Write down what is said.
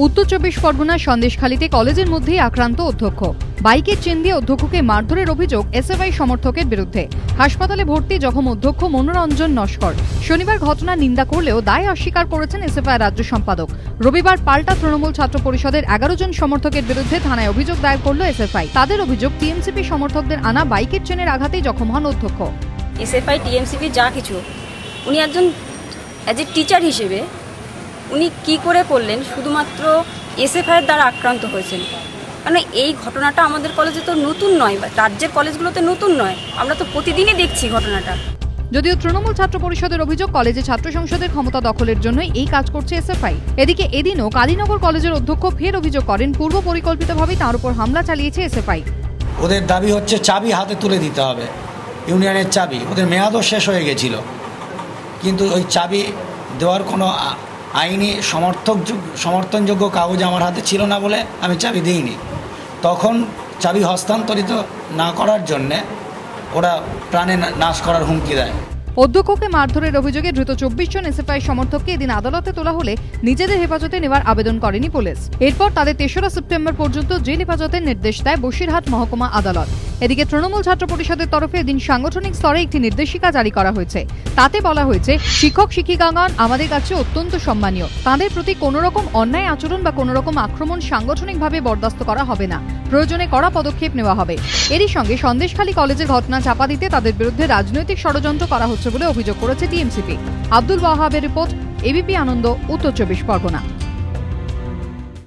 উত্তর চব্বিশ পরগনার সন্দেশখালীতে কলেজের মধ্যেই আক্রান্ত অধ্যক্ষ। বাইকের চেন দিয়ে অধ্যক্ষকে মারধরের অভিযোগ এসএফআই সমর্থকের বিরুদ্ধে। হাসপাতালে ভর্তি জখম অধ্যক্ষ মনোরঞ্জন নস্কর। শনিবার ঘটনার নিন্দা করলেও দায় অস্বীকার করেছেন এসএফআই রাজ্য সম্পাদক। রবিবার পাল্টা তৃণমূল ছাত্র পরিষদের 11 জন সমর্থকের বিরুদ্ধে থানায় অভিযোগ দায়ের করল এসএফআই। তাদের অভিযোগ, টিএমসিপি সমর্থকদের আনা বাইকের চেনের আঘাতেই জখম হন অধ্যক্ষ। এসএফআই টিএমসিপি যা কিছু, উনি একজন অ্যাজ এ টিচার হিসেবে উনি কি করে করলেন? শুধুমাত্র এসএফআইয়ের দ্বারা আক্রান্ত হয়েছেন। কারণ এই ঘটনাটা আমাদের কলেজে তো নতুন নয়, বা রাজ্যের কলেজগুলোতে নতুন নয়, আমরা তো প্রতিদিনই দেখছি ঘটনাটা। যদিও তৃণমূল ছাত্র পরিষদের অভিযোগ, কলেজে ছাত্র সংসদের ক্ষমতা দখলের জন্যই এই কাজ করছে এসএফআই। এদিকে এদিনও কালীনগর কলেজের অধ্যক্ষ ফের অভিযোগ করেন, পূর্ব পরিকল্পিতভাবেই তার উপর হামলা চালিয়েছে এসএফআই। ওদের দাবি হচ্ছে চাবি হাতে তুলে দিতে হবে, ইউনিয়নের চাবি। ওদের মেয়াদও শেষ হয়ে গেছিল, কিন্তু ওই চাবি দেওয়ার কোনো আইনি সমর্থনযোগ্য কাগজ আমার হাতে ছিল না বলে আমি চাবি দিইনি। তখন চাবি হস্তান্তরিত না করার জন্যে ওরা প্রাণে নাশ করার হুমকি দেয়। অধ্যক্ষকে মারধরের অভিযোগে ধৃত 24 জন এসএফআই সমর্থককে এদিন আদালতে তোলা হলে নিজেদের হেফাজতে নেওয়ার আবেদন করেনি পুলিশ। এরপর তাদের 3রা সেপ্টেম্বর পর্যন্ত জেল হেফাজতের নির্দেশ দেয় বসিরহাট মহকুমা আদালত। এদিকে তৃণমূল ছাত্র পরিষদের তরফে এদিন সাংগঠনিক স্তরে একটি নির্দেশিকা জারি করা হয়েছে। তাতে বলা হয়েছে, শিক্ষক শিক্ষিকাগণ আমাদের কাছে অত্যন্ত সম্মানীয়। তাদের প্রতি কোনো রকম অন্যায় আচরণ বা কোনো রকম আক্রমণ সাংগঠনিকভাবে বরদাস্ত করা হবে না। প্রয়োজনে কড়া পদক্ষেপ নেওয়া হবে। এরই সঙ্গে সন্দেশখালী কলেজের ঘটনা চাপা দিতে তাদের বিরুদ্ধে রাজনৈতিক ষড়যন্ত্র করা হচ্ছে বলে অভিযোগ করেছে টিএমসিপি। আব্দুল ওয়াহাবের রিপোর্ট, এবিপি আনন্দ, উত্তর চব্বিশ পরগনা।